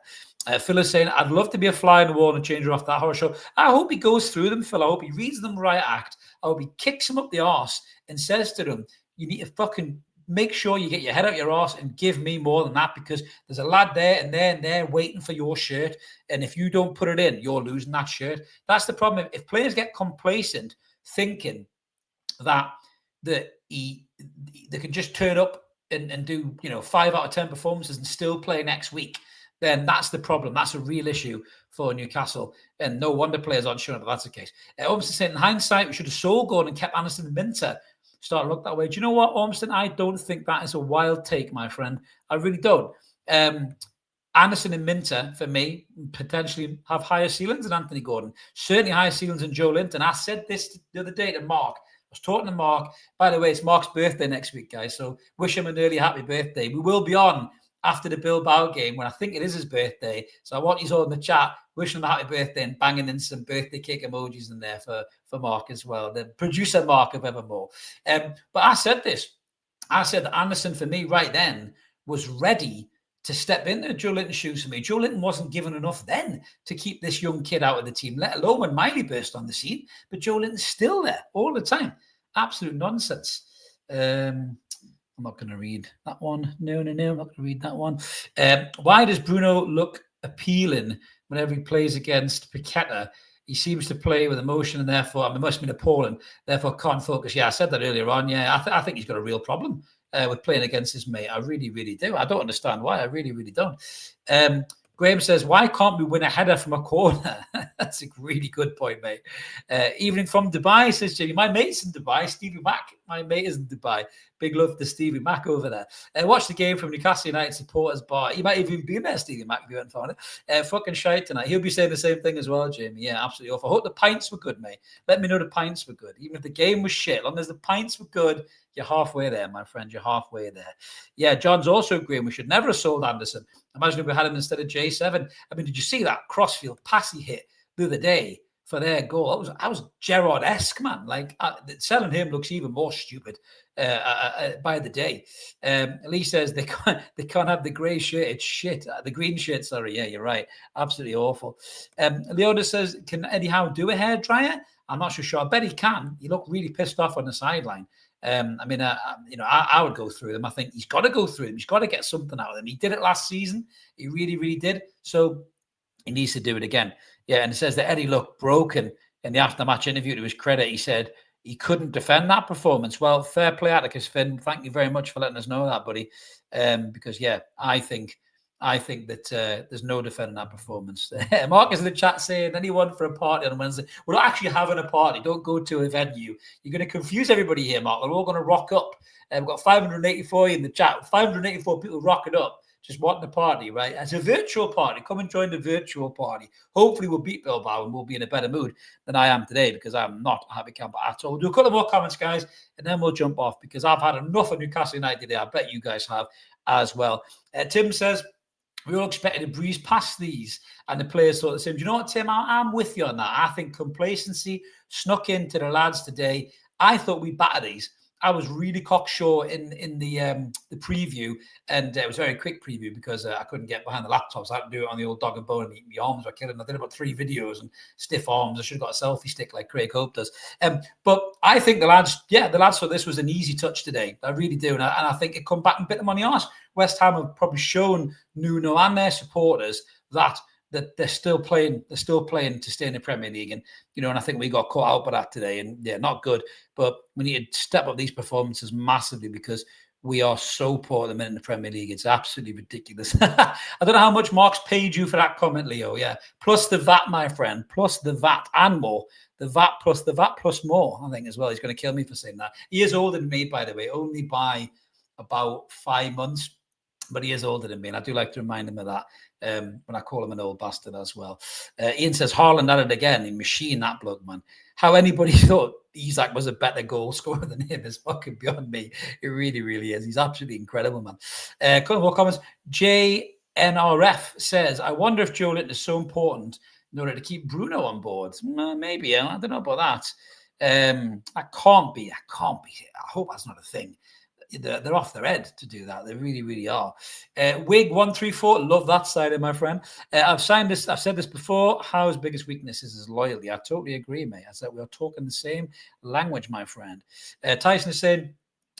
Phil is saying, I'd love to be a fly in the wall and change her off that horror show. I hope he goes through them, Phil. I hope he reads them right act. I hope he kicks them up the arse and says to them, you need to fucking make sure you get your head out your arse and give me more than that, because there's a lad there and there and there waiting for your shirt. And if you don't put it in, you're losing that shirt. That's the problem. If players get complacent thinking that they can just turn up and do 5 out of 10 performances and still play next week, then that's the problem. That's a real issue for Newcastle. And no wonder players aren't showing up. That's the case. Ormston said, in hindsight, we should have sold Gordon and kept Anderson and Minter. Start to look that way. Do you know what, Ormston? I don't think that is a wild take, my friend. I really don't. Anderson and Minter, for me, potentially have higher ceilings than Anthony Gordon. Certainly higher ceilings than Joe Linton. I said this the other day to Mark. I was talking to Mark. By the way, it's Mark's birthday next week, guys. So wish him an early happy birthday. We will be on after the Bilbao game, when I think it is his birthday. So I want you all in the chat wishing him a happy birthday and banging in some birthday cake emojis in there for Mark as well, the producer Mark of Evermore. But I said this. I said that Anderson, for me, right then, was ready to step into Joe Linton's shoes for me. Joe Linton wasn't given enough then to keep this young kid out of the team, let alone when Miley burst on the scene. But Joe Linton's still there all the time. Absolute nonsense. I'm not going to read that one. No, I'm not going to read that one. Why does Bruno look appealing whenever he plays against Paqueta? He seems to play with emotion and therefore, it must have been appalling, therefore can't focus. Yeah, I said that earlier on. Yeah, I think he's got a real problem with playing against his mate. I really, really do. I don't understand why. I really, really don't. Graham says, why can't we win a header from a corner? That's a really good point, mate. Evening from Dubai, says Jimmy. My mate's in Dubai, Stevie Mack. My mate is in Dubai. Big love to Stevie Mack over there. Watch the game from Newcastle United supporters bar. He might even be in there, Stevie Mack, if you haven't found it. Fucking shite tonight. He'll be saying the same thing as well, Jamie. Yeah, absolutely awful. I hope the pints were good, mate. Let me know the pints were good. Even if the game was shit, as long as the pints were good, you're halfway there, my friend. You're halfway there. Yeah, John's also agreeing we should never have sold Anderson. Imagine if we had him instead of J7. I mean, did you see that crossfield pass he hit the other day for their goal? That was Gerrard-esque, man. Like, selling him looks even more stupid by the day. Lee says they can't have the grey shirt. It's shit. The green shirt, sorry. Yeah, you're right. Absolutely awful. Leona says, can Eddie Howe do a hairdryer? I'm not so sure. I bet he can. He looked really pissed off on the sideline. I would go through them. I think he's got to go through them. He's got to get something out of them. He did it last season. He really, really did. So he needs to do it again. Yeah, and it says that Eddie looked broken in the after-match interview. To his credit, he said he couldn't defend that performance. Well, fair play, Atticus Finn. Thank you very much for letting us know that, buddy. Because, yeah, I think that there's no defending that performance. Marcus in the chat saying, anyone for a party on Wednesday? We're not actually having a party. Don't go to a venue. You're going to confuse everybody here, Mark. We're all going to rock up. We've got 584 in the chat. 584 people rocking up, just wanting a party, right? It's a virtual party. Come and join the virtual party. Hopefully we'll beat Bilbao and we'll be in a better mood than I am today because I'm not a happy camper at all. We'll do a couple more comments, guys, and then we'll jump off because I've had enough of Newcastle United today. I bet you guys have as well. Tim says, we all expected to breeze past these, and the players thought the same. Do you know what, Tim? I'm with you on that. I think complacency snuck into the lads today. I thought we'd batter these. I was really cocksure in the preview, and it was a very quick preview because I couldn't get behind the laptop, so I had to do it on the old dog and bone, and my arms were killing. I did about 3 videos and stiff arms. I should have got a selfie stick like Craig Hope does. But I think the lads thought this was an easy touch today. I really do, and I think it come back and bit them on the arse. West Ham have probably shown Nuno and their supporters that they're still playing to stay in the Premier League. And, and I think we got caught out by that today. And yeah, not good. But we need to step up these performances massively because we are so poor at the minute in the Premier League. It's absolutely ridiculous. I don't know how much Mark's paid you for that comment, Leo. Yeah. Plus the VAT, my friend. Plus the VAT and more. The VAT plus more, I think, as well. He's going to kill me for saying that. He is older than me, by the way, only by about 5 months. But he is older than me, and I do like to remind him of that when I call him an old bastard as well. Ian says, Haaland at it again. He machined that bloke, man. How anybody thought Isak was a better goal scorer than him is fucking beyond me. It really, really is. He's absolutely incredible, man. A couple more comments. JNRF says, I wonder if Joe Linton is so important in order to keep Bruno on board. Maybe. I don't know about that. That can't be. I hope that's not a thing. They're off their head to do that. They really, really are. Wig134, love that side of my friend. I've said this before. Howe's biggest weakness is his loyalty. I totally agree, mate. I said we are talking the same language, my friend. Tyson is saying,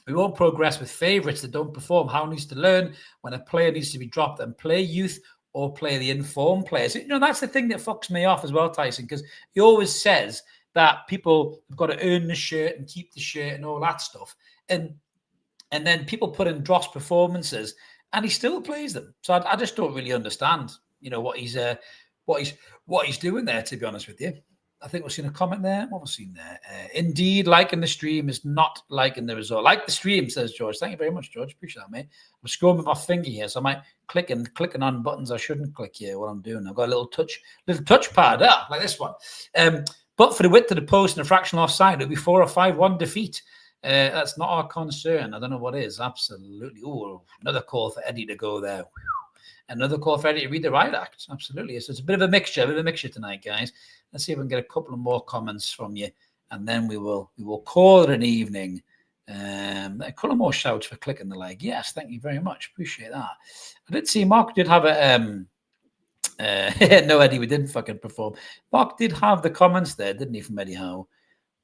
we won't progress with favourites that don't perform. Howe needs to learn when a player needs to be dropped and play youth or play the informed players. That's the thing that fucks me off as well, Tyson, because he always says that people have got to earn the shirt and keep the shirt and all that stuff. And then people put in dross performances, and he still plays them. So I just don't really understand, what he's doing there. To be honest with you, I think we've seen a comment there. What was seen there? Indeed, liking the stream is not liking the result. Like the stream, says George. Thank you very much, George. Appreciate that, mate. I'm scrolling with my finger here, so I might clicking on buttons I shouldn't click here. What I'm doing, I've got a little touchpad, like this one. But for the width of the post and a fractional offside, it'll be 4 or 5-1 defeat. That's not our concern. I don't know what is. Absolutely. Oh, another call for Eddie to go there. Another call for Eddie to read the riot act. Absolutely. So it's a bit of a mixture tonight, guys. Let's see if we can get a couple of more comments from you, and then we will call it an evening. couple of more shouts for clicking the like. Yes, thank you very much. Appreciate that. I did see Mark did have a no, Eddie, we didn't fucking perform. Mark did have the comments there, didn't he, from Eddie Howe?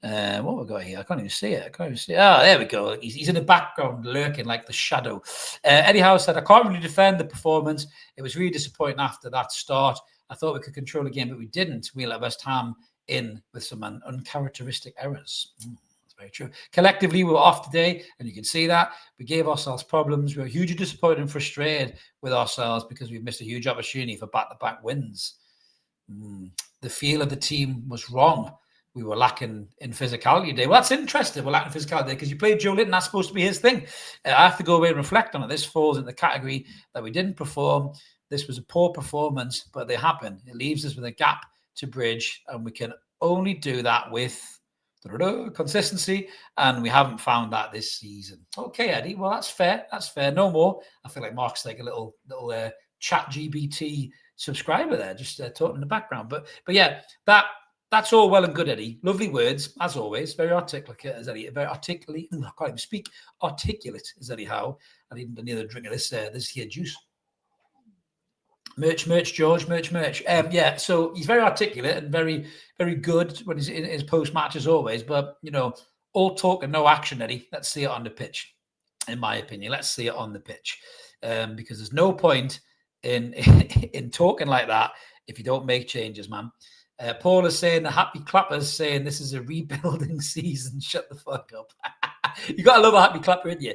What have we got here? I can't even see it. Oh, there we go. He's in the background lurking like the shadow. Eddie Howe said, I can't really defend the performance. It was really disappointing after that start. I thought we could control the game, but we didn't. We let West Ham in with some uncharacteristic errors. That's very true. Collectively, we were off today, and you can see that. We gave ourselves problems. We were hugely disappointed and frustrated with ourselves because we've missed a huge opportunity for back-to-back wins. The feel of the team was wrong. We were lacking in physicality today. Well, that's interesting. We're lacking physicality because you played Joe Linton. That's supposed to be his thing. I have to go away and reflect on it. This falls in the category that we didn't perform. This was a poor performance, but they happen. It leaves us with a gap to bridge, and we can only do that with consistency, and we haven't found that this season. Okay, Eddie. Well, that's fair. That's fair. No more. I feel like Mark's like a little chat GBT subscriber there, just talking in the background. But yeah, that's all well and good, Eddie. Lovely words, as always. Very articulate as Eddie. Very articulate. I can't even speak. Articulate as Eddie Howe. I need another drink of this here juice. Merch, George. Merch. Yeah, so he's very articulate and very, very good when he's in his post-match as always. But, all talk and no action, Eddie. Let's see it on the pitch, in my opinion. Let's see it on the pitch. Because there's no point in talking like that if you don't make changes, man. Paul is saying, the happy clappers saying this is a rebuilding season. Shut the fuck up. You got to love a happy clapper, in you.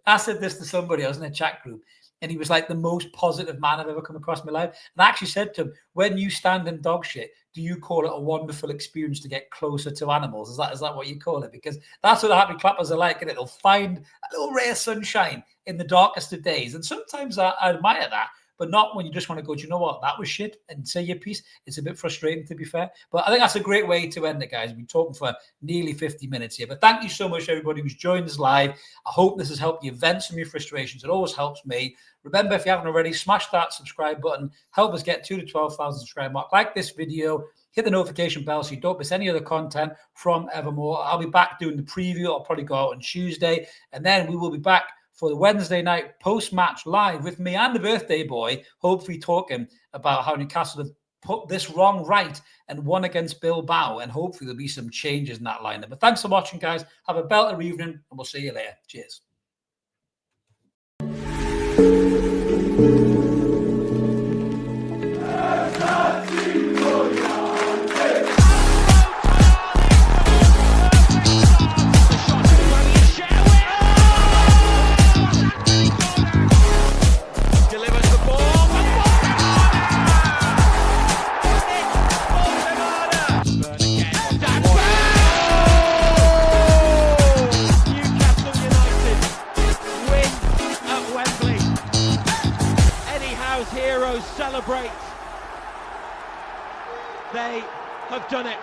I said this to somebody. I was in a chat group, and he was like the most positive man I've ever come across in my life. And I actually said to him, when you stand in dog shit, do you call it a wonderful experience to get closer to animals? Is that what you call it? Because that's what the happy clappers are like, and they'll find a little ray of sunshine in the darkest of days. And sometimes I admire that. But not when you just want to go, do you know what? That was shit, and say your piece. It's a bit frustrating, to be fair. But I think that's a great way to end it, guys. We've been talking for nearly 50 minutes here. But thank you so much, everybody who's joined us live. I hope this has helped you vent some of your frustrations. It always helps me. Remember, if you haven't already, smash that subscribe button. Help us get to the 12,000 subscribe mark. Like this video. Hit the notification bell so you don't miss any other content from Evermore. I'll be back doing the preview. I'll probably go out on Tuesday. And then we will be back for the Wednesday night post-match live with me and the birthday boy, hopefully talking about how Newcastle have put this wrong right and won against Bilbao, and hopefully there'll be some changes in that lineup. But thanks for watching, guys. Have a belter evening, and we'll see you later. Cheers. Celebrate. They have done it.